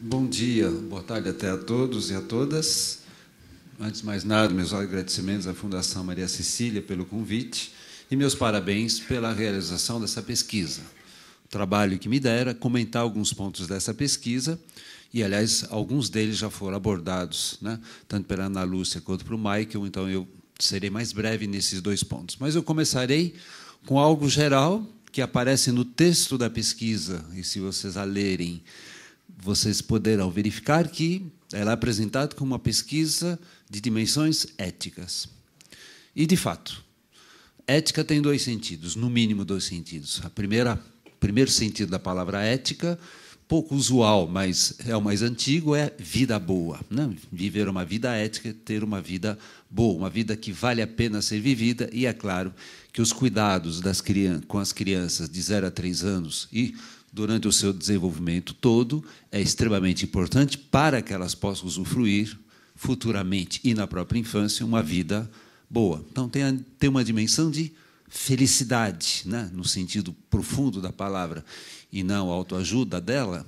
Bom dia, boa tarde até a todos e a todas. Antes de mais nada, meus agradecimentos à Fundação Maria Cecília pelo convite e meus parabéns pela realização dessa pesquisa. O trabalho que me dera comentar alguns pontos dessa pesquisa, e, aliás, alguns deles já foram abordados, né, tanto pela Ana Lúcia quanto pelo Michael, então eu serei mais breve nesses dois pontos. Mas eu começarei com algo geral que aparece no texto da pesquisa, e se vocês a lerem, vocês poderão verificar que ela é apresentada como uma pesquisa de dimensões éticas. E, de fato, ética tem dois sentidos, no mínimo dois sentidos. O primeiro sentido da palavra ética, pouco usual, mas é o mais antigo, é vida boa. Né? Viver uma vida ética, ter uma vida boa, uma vida que vale a pena ser vivida, e é claro que os cuidados com as crianças de 0 a 3 anos e durante o seu desenvolvimento todo é extremamente importante para que elas possam usufruir futuramente e na própria infância uma vida boa. Então, tem uma dimensão de felicidade, né, no sentido profundo da palavra, e não autoajuda dela,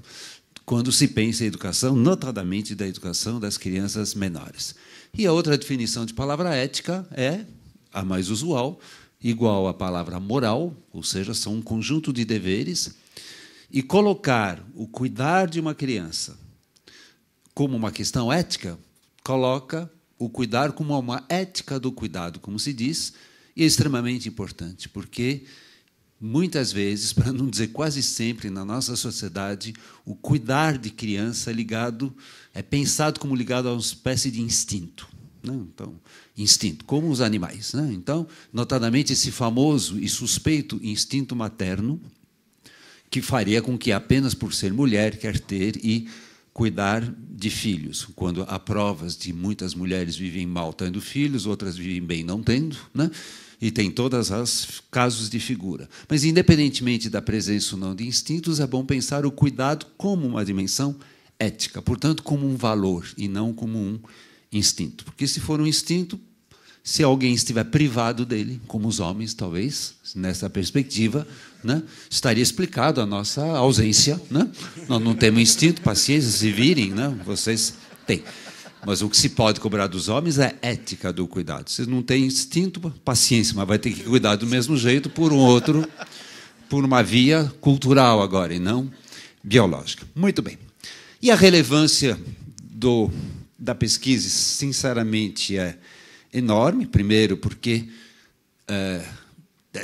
quando se pensa em educação, notadamente da educação das crianças menores. E a outra definição de palavra ética é a mais usual, igual à palavra moral, ou seja, são um conjunto de deveres, e colocar o cuidar de uma criança como uma questão ética, coloca o cuidar como uma ética do cuidado, como se diz, e é extremamente importante, porque, muitas vezes, para não dizer quase sempre, na nossa sociedade, o cuidar de criança é pensado como ligado a uma espécie de instinto. Né? Então, instinto, como os animais. Né? Então, notadamente, esse famoso e suspeito instinto materno, que faria com que, apenas por ser mulher, quer ter e cuidar de filhos, quando há provas de muitas mulheres vivem mal tendo filhos, outras vivem bem não tendo, né? E tem todos os casos de figura. Mas, independentemente da presença ou não de instintos, é bom pensar o cuidado como uma dimensão ética, portanto, como um valor, e não como um instinto. Porque, se for um instinto, se alguém estiver privado dele, como os homens, talvez, nessa perspectiva, né, estaria explicado a nossa ausência. Né? Nós não temos instinto, paciência, se virem, né, vocês têm. Mas o que se pode cobrar dos homens é ética do cuidado. Vocês não têm instinto, paciência, mas vai ter que cuidar do mesmo jeito por uma via cultural agora, e não biológica. Muito bem. E a relevância da pesquisa, sinceramente, é enorme. Primeiro, porque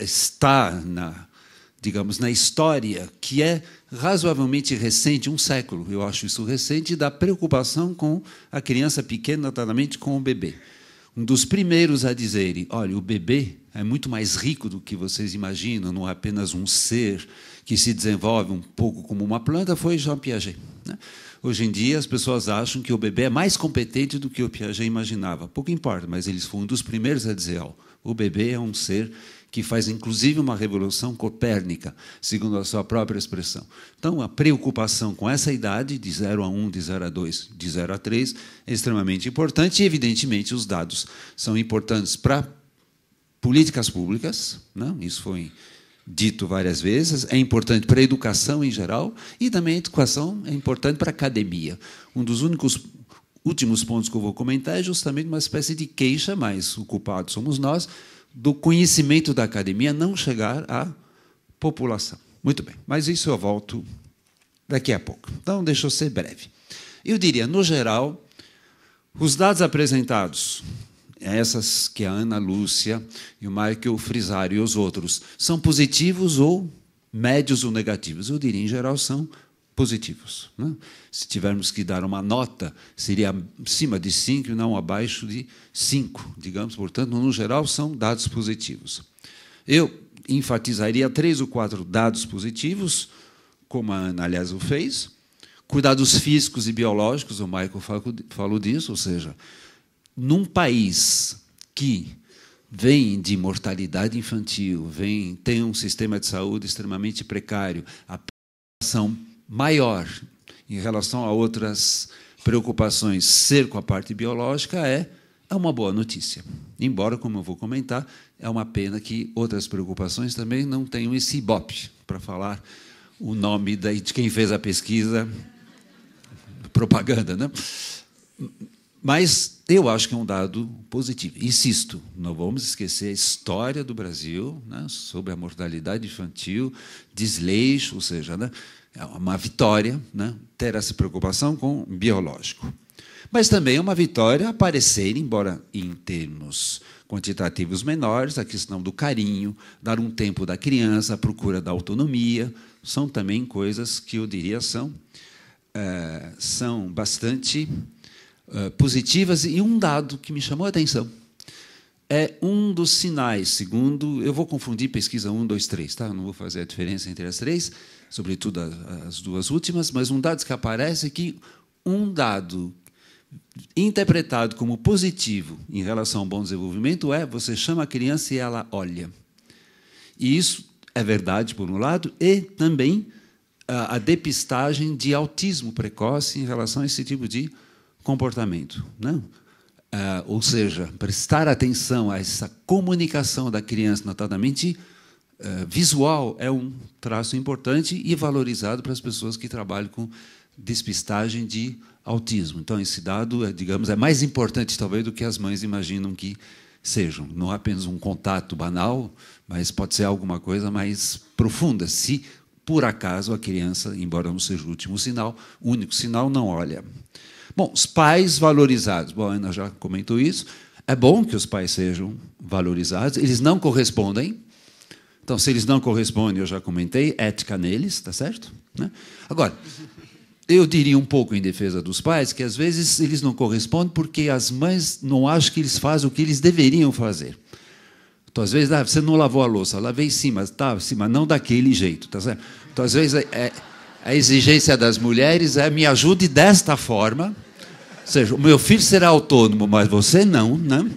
está na história que é razoavelmente recente, um século, eu acho isso recente, da preocupação com a criança pequena, notadamente com o bebê. Um dos primeiros a dizerem, olha, o bebê é muito mais rico do que vocês imaginam, não é apenas um ser que se desenvolve um pouco como uma planta, foi Jean Piaget. Né? Hoje em dia, as pessoas acham que o bebê é mais competente do que o Piaget imaginava. Pouco importa, mas eles foram um dos primeiros a dizer, o bebê é um ser que faz, inclusive, uma revolução copérnica, segundo a sua própria expressão. Então, a preocupação com essa idade, de 0 a 1, de 0 a 2, de 0 a 3, é extremamente importante, e, evidentemente, os dados são importantes para políticas públicas, não? Isso foi dito várias vezes, é importante para a educação em geral, e também a educação é importante para a academia. Um dos últimos pontos que eu vou comentar é justamente uma espécie de queixa, mas o culpado somos nós, do conhecimento da academia não chegar à população. Muito bem, mas isso eu volto daqui a pouco. Então, deixa eu ser breve. Eu diria, no geral, os dados apresentados, essas que a Ana Lúcia e o Michael frisaram e os outros, são positivos ou médios ou negativos? Eu diria, em geral, são positivos. Né? Se tivermos que dar uma nota, seria acima de 5 e não abaixo de 5, digamos. Portanto, no geral, são dados positivos. Eu enfatizaria 3 ou 4 dados positivos, como a Ana, aliás, o fez. Cuidados físicos e biológicos, o Michael falou disso, ou seja, num país que vem de mortalidade infantil, tem um sistema de saúde extremamente precário, a preocupação maior em relação a outras preocupações ser com a parte biológica é uma boa notícia. Embora, como eu vou comentar, é uma pena que outras preocupações também não tenham esse ibope, para falar o nome de quem fez a pesquisa propaganda, né? Mas eu acho que é um dado positivo. Insisto, não vamos esquecer a história do Brasil, né, sobre a mortalidade infantil, desleixo, ou seja, né, é uma vitória, né, ter essa preocupação com o biológico. Mas também é uma vitória aparecer, embora em termos quantitativos menores, a questão do carinho, dar um tempo da criança, a procura da autonomia, são também coisas que eu diria são bastante positivas. E um dado que me chamou a atenção é um dos sinais, segundo... Eu vou confundir pesquisa 1, 2, 3, tá? Não vou fazer a diferença entre as três, sobretudo as duas últimas, mas um dado que aparece é que um dado interpretado como positivo em relação ao bom desenvolvimento é você chama a criança e ela olha. E isso é verdade, por um lado, e também a depistagem de autismo precoce em relação a esse tipo de comportamento, né? Ou seja, prestar atenção a essa comunicação da criança, notadamente visual, é um traço importante e valorizado para as pessoas que trabalham com despistagem de autismo. Então, esse dado, digamos, é mais importante, talvez, do que as mães imaginam que sejam. Não é apenas um contato banal, mas pode ser alguma coisa mais profunda, se, por acaso, a criança, embora não seja o último sinal, o único sinal, não olha. Bom, os pais valorizados. Bom, a Ana já comentou isso. É bom que os pais sejam valorizados. Eles não correspondem. Então, se eles não correspondem, eu já comentei, ética neles, está certo? Né? Agora, eu diria um pouco em defesa dos pais que, às vezes, eles não correspondem porque as mães não acham que eles fazem o que eles deveriam fazer. Então, às vezes, você não lavou a louça, lavei sim, mas não daquele jeito, tá certo? Então, às vezes, a exigência das mulheres é me ajude desta forma, ou seja, o meu filho será autônomo, mas você não, né?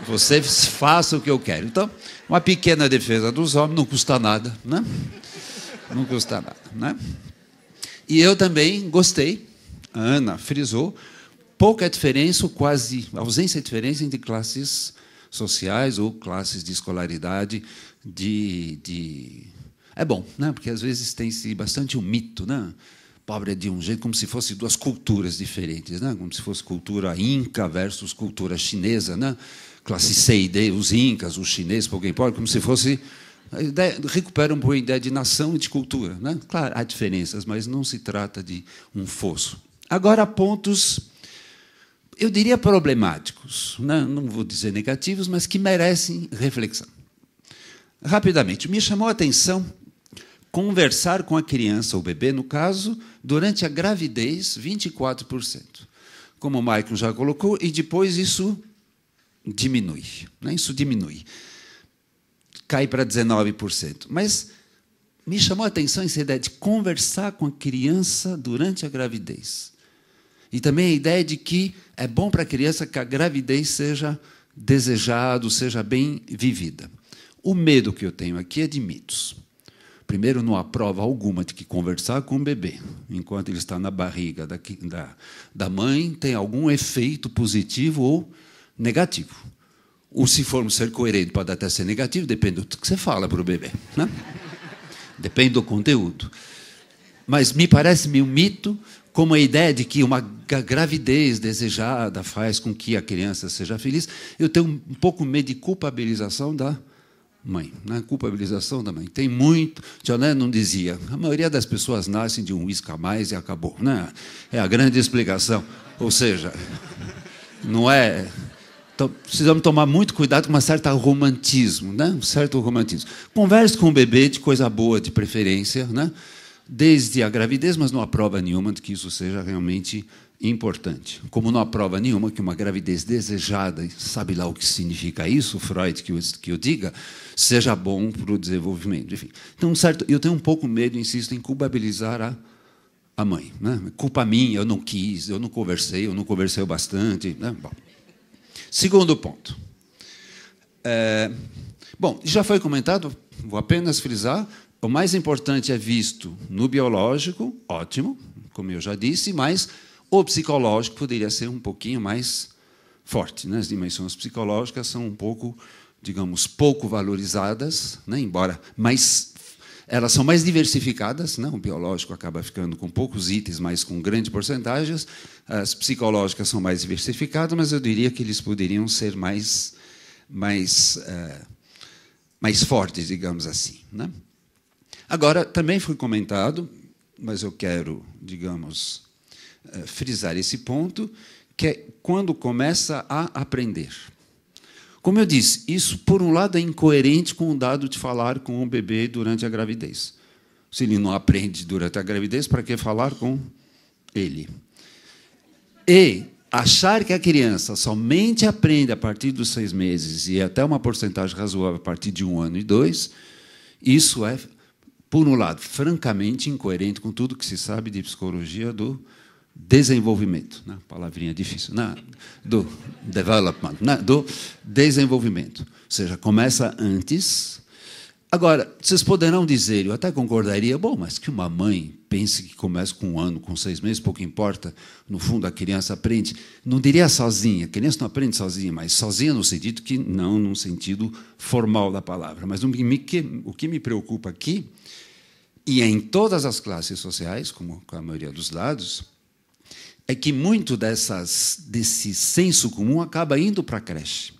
Você faça o que eu quero. Então, uma pequena defesa dos homens não custa nada, né? Não custa nada, né? E eu também gostei, a Ana frisou, pouca diferença, ou quase ausência de diferença entre classes sociais ou classes de escolaridade. É bom, né? Porque às vezes tem-se bastante um mito, né? Pobre é de um jeito, como se fossem duas culturas diferentes, né? Como se fosse cultura inca versus cultura chinesa, né? Classe C e D, os incas, os chineses, pouco importa, como se fosse... Recupera um pouco a ideia de nação e de cultura, né? Claro, há diferenças, mas não se trata de um fosso. Agora, pontos, eu diria problemáticos, né? Não vou dizer negativos, mas que merecem reflexão. Rapidamente, me chamou a atenção conversar com a criança, ou bebê, no caso, durante a gravidez, 24%. Como o Michael já colocou, e depois isso diminui. Né? Isso diminui. Cai para 19%. Mas me chamou a atenção essa ideia de conversar com a criança durante a gravidez. E também a ideia de que é bom para a criança que a gravidez seja desejada, seja bem vivida. O medo que eu tenho aqui é de mitos. Primeiro, não há prova alguma de que conversar com o bebê, enquanto ele está na barriga da mãe, tem algum efeito positivo ou negativo. Ou, se formos ser coerentes, pode até ser negativo, depende do que você fala para o bebê, né? Depende do conteúdo. Mas me parece meio mito, como a ideia de que uma gravidez desejada faz com que a criança seja feliz. Eu tenho um pouco medo de culpabilização da mãe, né? Culpabilização da mãe. Tem muito... John Lennon dizia, a maioria das pessoas nascem de um uísque a mais e acabou, né? É a grande explicação. Ou seja, não é... Então, precisamos tomar muito cuidado com um certo romantismo, né? Um certo romantismo. Converse com o bebê de coisa boa, de preferência, né? Desde a gravidez, mas não há prova nenhuma de que isso seja realmente importante. Como não há prova nenhuma que uma gravidez desejada, sabe lá o que significa isso, Freud que eu diga, seja bom para o desenvolvimento. Enfim. Então, eu tenho um pouco medo, insisto, em culpabilizar a mãe. Né? Culpa minha, eu não quis, eu não conversei o bastante. Né? Bom. Segundo ponto. Bom, já foi comentado, vou apenas frisar, o mais importante é visto no biológico, ótimo, como eu já disse, mas o psicológico poderia ser um pouquinho mais forte. Né? As dimensões psicológicas são um pouco, digamos, pouco valorizadas, né? Embora, mas Elas são mais diversificadas, né? O biológico acaba ficando com poucos itens, mas com grandes porcentagens. As psicológicas são mais diversificadas, mas eu diria que eles poderiam ser mais fortes, digamos assim, né? Agora, também foi comentado, mas eu quero, digamos, frisar esse ponto, que é quando começa a aprender. Como eu disse, isso, por um lado, é incoerente com o dado de falar com o bebê durante a gravidez. Se ele não aprende durante a gravidez, para que falar com ele? E achar que a criança somente aprende a partir dos 6 meses e até uma porcentagem razoável a partir de 1 ano e 2, isso é, por um lado, francamente incoerente com tudo que se sabe de psicologia do desenvolvimento, né? Palavrinha difícil, né? Do development, né? Do desenvolvimento. Ou seja, começa antes. Agora, vocês poderão dizer, eu até concordaria, bom, mas que uma mãe pense que começa com 1 ano, com 6 meses, pouco importa, no fundo a criança aprende. Não diria sozinha, a criança não aprende sozinha, mas sozinha no sentido que não no sentido formal da palavra. Mas o que me preocupa aqui, e é em todas as classes sociais, como com a maioria dos dados, é que muito desse senso comum acaba indo para a creche.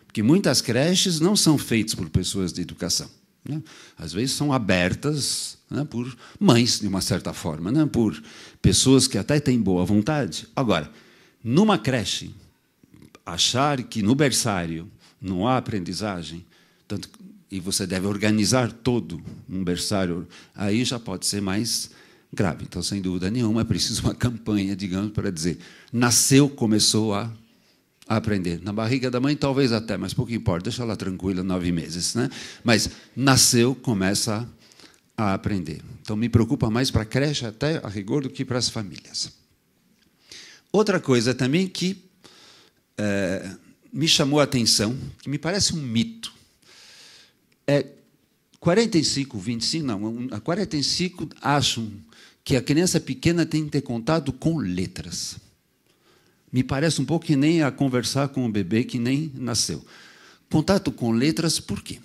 Porque muitas creches não são feitas por pessoas de educação, né? Às vezes são abertas, né, por mães, de uma certa forma, né, por pessoas que até têm boa vontade. Agora, numa creche, achar que no berçário não há aprendizagem, tanto, e você deve organizar todo um berçário, aí já pode ser mais grave. Então, sem dúvida nenhuma, é preciso uma campanha, digamos, para dizer, nasceu, começou a aprender. Na barriga da mãe, talvez até, mas pouco importa, deixa ela tranquila 9 meses, né? Mas nasceu, começa a aprender. Então, me preocupa mais para a creche, até a rigor, do que para as famílias. Outra coisa também que me chamou a atenção, que me parece um mito, é 45 acham que a criança pequena tem que ter contato com letras. Me parece um pouco que nem a conversar com um bebê que nem nasceu. Contato com letras, por quê?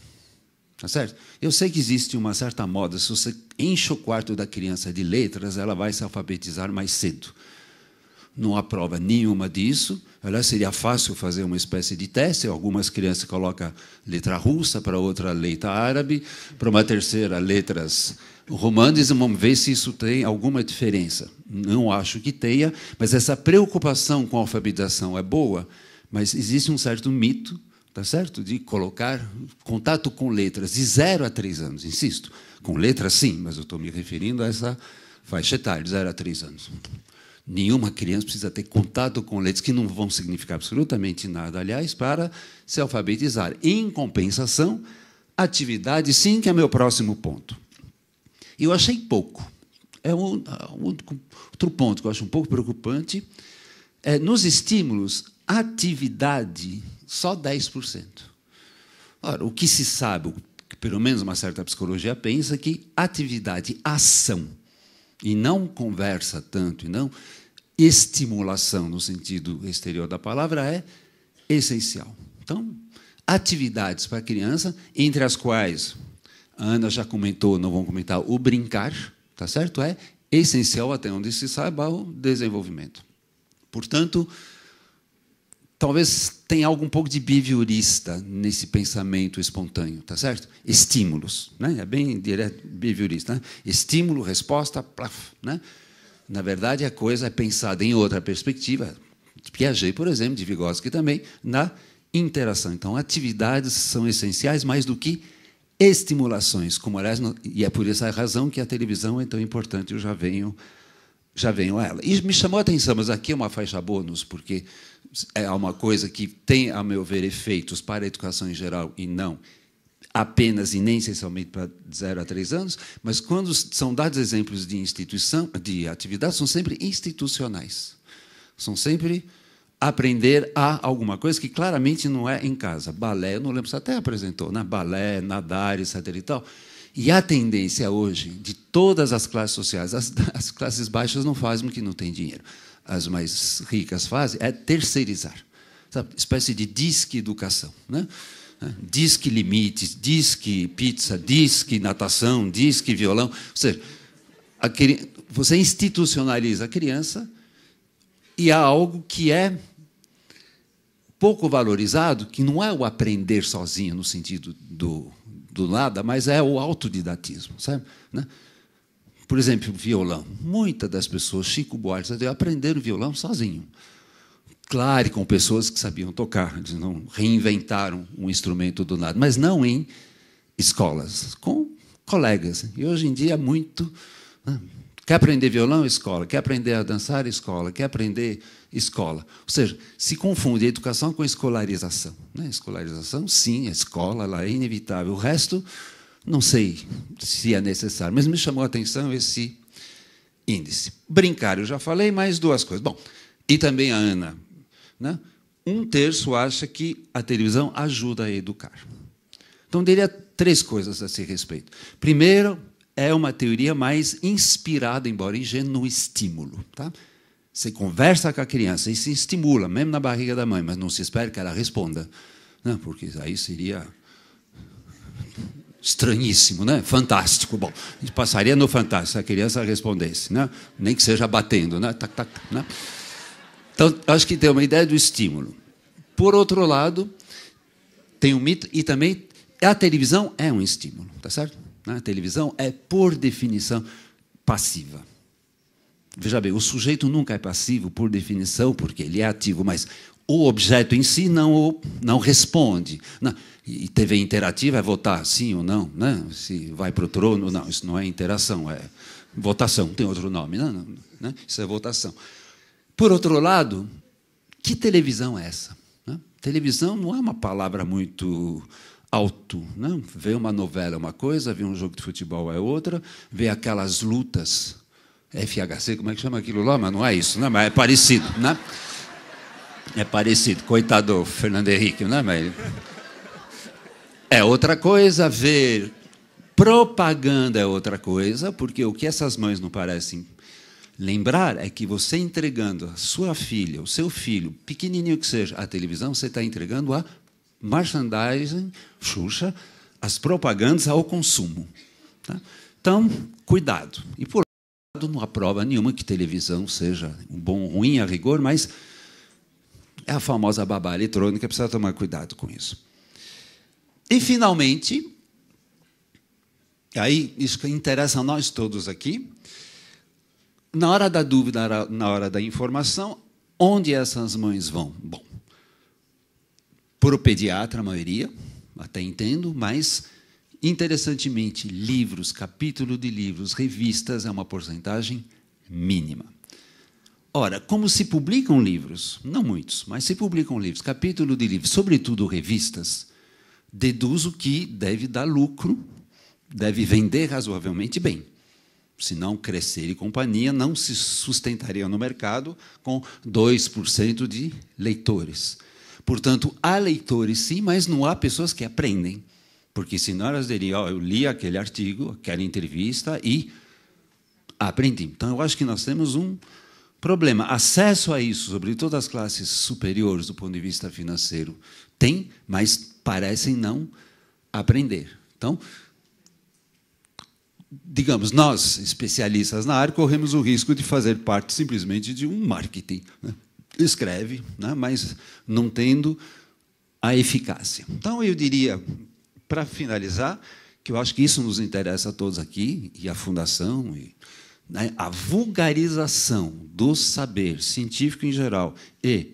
Tá certo? Eu sei que existe uma certa moda, se você enche o quarto da criança de letras, ela vai se alfabetizar mais cedo. Não há prova nenhuma disso. Aliás, seria fácil fazer uma espécie de teste. Algumas crianças colocam letra russa, para outra letra árabe, para uma terceira letras romanas, e vamos ver se isso tem alguma diferença. Não acho que tenha, mas essa preocupação com a alfabetização é boa, mas existe um certo mito, tá certo, de colocar contato com letras de 0 a 3 anos, insisto. Com letras, sim, mas eu estou me referindo a essa faixa etária, de 0 a 3 anos. Nenhuma criança precisa ter contato com letras que não vão significar absolutamente nada, aliás, para se alfabetizar. Em compensação, atividade, sim, que é meu próximo ponto. Eu achei pouco. É outro ponto que eu acho um pouco preocupante. Nos estímulos, atividade, só 10%. Ora, o que se sabe, o que pelo menos uma certa psicologia pensa, que atividade, ação, e não conversa tanto, e não estimulação no sentido exterior da palavra, é essencial. Então, atividades para a criança, entre as quais a Ana já comentou, não vão comentar, o brincar, tá certo? É essencial, até onde se saiba, o desenvolvimento. Portanto, talvez tenha algo um pouco de behaviorista nesse pensamento espontâneo, tá certo? Estímulos, né? É bem direto behaviorista, né? Estímulo, resposta, plaf, né? Na verdade, a coisa é pensada em outra perspectiva, de Piaget, por exemplo, de Vygotsky também, na interação. Então, atividades são essenciais mais do que estimulações, como, aliás, e é por essa razão que a televisão é tão importante, eu já venho a ela. E me chamou a atenção, mas aqui é uma faixa bônus, porque é uma coisa que tem, a meu ver, efeitos para a educação em geral e não apenas e nem essencialmente para 0 a 3 anos, mas quando são dados exemplos de instituição, de atividades, são sempre institucionais. São sempre aprender a alguma coisa que claramente não é em casa. Balé, eu não lembro se até apresentou, né? Balé, nadar, etc. e tal. E a tendência hoje, de todas as classes sociais, as classes baixas não fazem porque não têm dinheiro. As mais ricas fazem, é terceirizar. Sabe? Espécie de disque educação, né? né? Disque limites, disque pizza, disque natação, disque violão. Ou seja, você institucionaliza a criança e há algo que é pouco valorizado, que não é o aprender sozinho, no sentido do nada, mas é o autodidatismo, sabe? Né? Por exemplo, violão. Muitas das pessoas, Chico Buarque, aprenderam violão sozinho. Claro, com pessoas que sabiam tocar, eles não reinventaram um instrumento do nada, mas não em escolas, com colegas. E hoje em dia é muito... Né? Quer aprender violão? Escola. Quer aprender a dançar? Escola. Quer aprender... Escola. Ou seja, se confunde a educação com a escolarização. Né? Escolarização, sim, a escola ela é inevitável. O resto, não sei se é necessário, mas me chamou a atenção esse índice. Brincar, eu já falei, mais duas coisas. Bom, e também a Ana. Né? 1/3 acha que a televisão ajuda a educar. Então, diria 3 coisas a esse respeito. Primeiro, é uma teoria mais inspirada, embora ingênua, no estímulo. Tá? Você conversa com a criança e se estimula, mesmo na barriga da mãe, mas não se espera que ela responda, né? Porque aí seria estranhíssimo, né? Fantástico. Bom, a gente passaria no fantástico se a criança respondesse, né? Nem que seja batendo, né? Tac, tac, né? Então, acho que tem uma ideia do estímulo. Por outro lado, tem um mito, e também a televisão é um estímulo, tá certo? A televisão é, por definição, passiva. Veja bem, o sujeito nunca é passivo, por definição, porque ele é ativo, mas o objeto em si não responde. Não. E TV interativa é votar sim ou não, né? Se vai para o trono, não, isso não é interação, é votação, tem outro nome, não, né? Isso é votação. Por outro lado, que televisão é essa? Né? Televisão não é uma palavra muito alto. Né? Ver uma novela é uma coisa, ver um jogo de futebol é outra, ver aquelas lutas... FHC, como é que chama aquilo lá? Mas não é isso, né? Mas é parecido, né? É parecido. Coitado do Fernando Henrique, né? Mas é outra coisa, ver propaganda é outra coisa, porque o que essas mães não parecem lembrar é que você entregando a sua filha, o seu filho, pequenininho que seja, à televisão, você está entregando a merchandising, Xuxa, as propagandas ao consumo. Tá? Então, cuidado. E por não há prova nenhuma que televisão seja bom ou ruim a rigor, mas é a famosa babá eletrônica, precisa tomar cuidado com isso. E, finalmente, aí isso que interessa a nós todos aqui, na hora da dúvida, na hora da informação, onde essas mães vão? Bom, por o pediatra, a maioria, até entendo, mas... Interessantemente, livros, capítulo de livros, revistas, é uma porcentagem mínima. Ora, como se publicam livros, não muitos, mas se publicam livros, capítulo de livros, sobretudo revistas, deduzo que deve dar lucro, deve vender razoavelmente bem. Senão, Crescer e companhia não se sustentariam no mercado com 2% de leitores. Portanto, há leitores, sim, mas não há pessoas que aprendem. Porque senão elas diriam, eu li aquele artigo, aquela entrevista e aprendi. Então, eu acho que nós temos um problema. Acesso a isso, sobretudo as classes superiores, do ponto de vista financeiro, tem, mas parecem não aprender. Então, digamos, nós, especialistas na área, corremos o risco de fazer parte simplesmente de um marketing. Né? Escreve, né? Mas não tendo a eficácia. Então, eu diria... Para finalizar, que eu acho que isso nos interessa a todos aqui, e a Fundação, né, a vulgarização do saber científico em geral e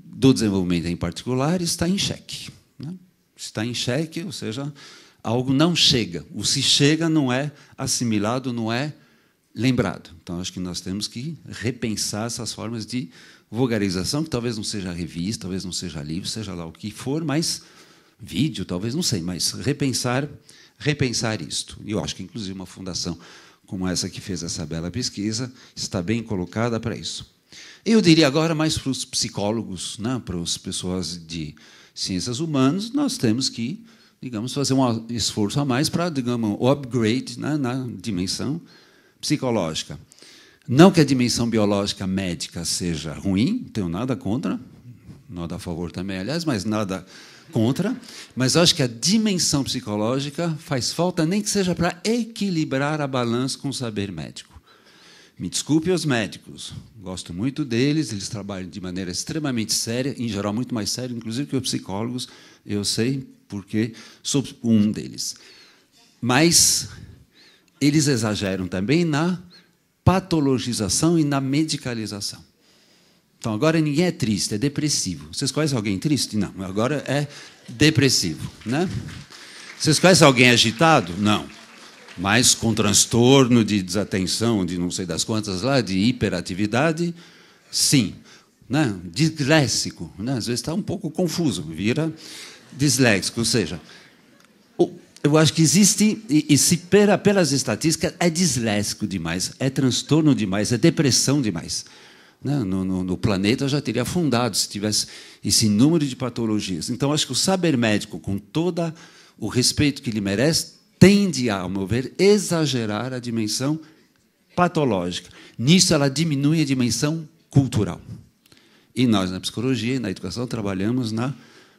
do desenvolvimento em particular está em xeque. Né? Está em xeque, ou seja, algo não chega. O se chega não é assimilado, não é lembrado. Então, acho que nós temos que repensar essas formas de vulgarização, que talvez não seja revista, talvez não seja livro, seja lá o que for, mas... vídeo, talvez, não sei, mas repensar isto. E eu acho que, inclusive, uma fundação como essa que fez essa bela pesquisa está bem colocada para isso. Eu diria agora mais para os psicólogos, né, para as pessoas de ciências humanas, nós temos que, digamos, fazer um esforço a mais para, digamos, o upgrade, né, na dimensão psicológica. Não que a dimensão biológica médica seja ruim, não tenho nada contra, nada a favor também, aliás, mas nada contra, mas eu acho que a dimensão psicológica faz falta, nem que seja para equilibrar a balança com o saber médico. Me desculpe os médicos, gosto muito deles, eles trabalham de maneira extremamente séria, em geral muito mais séria, inclusive que os psicólogos, eu sei, porque sou um deles. Mas eles exageram também na patologização e na medicalização. Então, agora ninguém é triste, é depressivo. Vocês conhecem alguém triste? Não, agora é depressivo, né? Vocês conhecem alguém agitado? Não. Mas com transtorno de desatenção, de não sei das quantas lá, de hiperatividade, sim. Né? Disléxico, né? Às vezes está um pouco confuso, vira disléxico. Ou seja, eu acho que existe, e se pelas estatísticas, é disléxico demais, é transtorno demais, é depressão demais. No planeta já teria afundado se tivesse esse número de patologias. Então, acho que o saber médico, com todo o respeito que ele merece, tende a, ao meu ver, exagerar a dimensão patológica. Nisso, ela diminui a dimensão cultural. E nós, na psicologia e na educação, trabalhamos na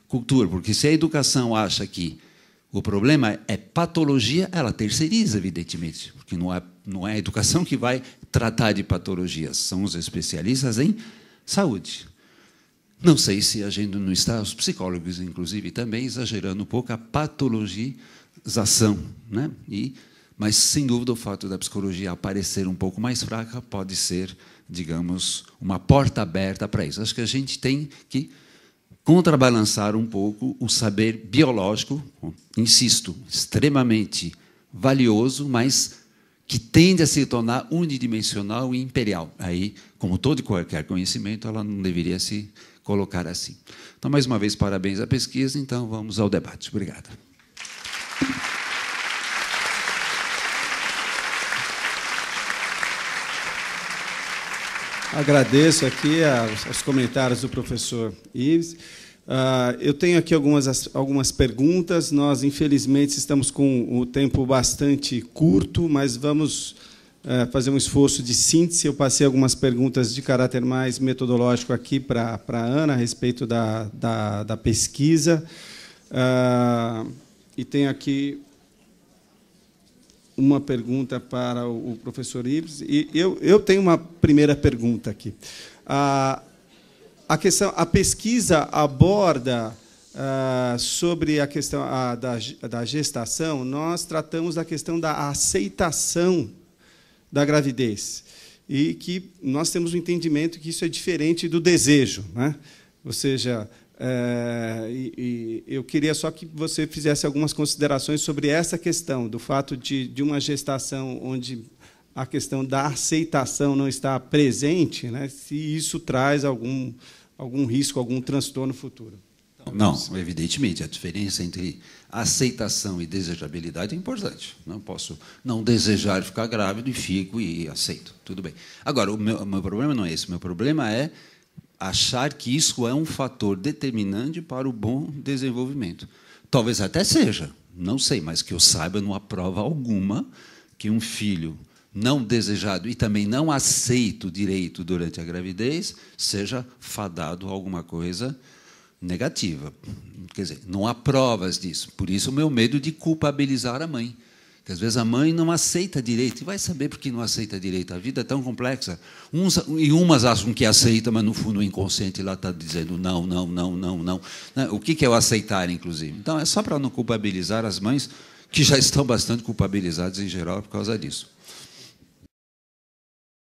cultura, porque se a educação acha que o problema é patologia, ela terceiriza, evidentemente, porque não é a educação que vai tratar de patologias, são os especialistas em saúde. Não sei se a gente não está, os psicólogos, inclusive, também exagerando um pouco a patologização, né? Mas, sem dúvida, o fato da psicologia aparecer um pouco mais fraca pode ser, digamos, uma porta aberta para isso. Acho que a gente tem que contrabalançar um pouco o saber biológico, insisto, extremamente valioso, mas que tende a se tornar unidimensional e imperial. Aí, como todo e qualquer conhecimento, ela não deveria se colocar assim. Então, mais uma vez, parabéns à pesquisa. Então, vamos ao debate. Obrigado. Agradeço aqui aos comentários do professor Ives. Eu tenho aqui algumas perguntas. Nós, infelizmente, estamos com o tempo bastante curto, mas vamos fazer um esforço de síntese. Eu passei algumas perguntas de caráter mais metodológico aqui para a Ana, a respeito da pesquisa. E tenho aqui uma pergunta para o professor Ives. E eu tenho uma primeira pergunta aqui. A pesquisa aborda sobre a questão da gestação. Nós tratamos da questão da aceitação da gravidez e que nós temos um entendimento que isso é diferente do desejo, né? Ou seja, eu queria só que você fizesse algumas considerações sobre essa questão do fato de uma gestação onde a questão da aceitação não está presente, né? Se isso traz algum risco, algum transtorno futuro. Não, evidentemente, a diferença entre aceitação e desejabilidade é importante. Não posso não desejar ficar grávido e fico e aceito. Tudo bem. Agora, o meu problema não é esse. O meu problema é achar que isso é um fator determinante para o bom desenvolvimento. Talvez até seja, não sei, mas que eu saiba, não há prova alguma que um filho não desejado e também não aceito direito durante a gravidez seja fadado a alguma coisa negativa. Quer dizer, não há provas disso. Por isso o meu medo de culpabilizar a mãe. Porque às vezes a mãe não aceita direito. E vai saber por que não aceita direito. A vida é tão complexa. Umas acham que aceita, mas no fundo o inconsciente lá está dizendo não, não, não, não, não. O que é o aceitar, inclusive? Então, é só para não culpabilizar as mães, que já estão bastante culpabilizadas em geral por causa disso.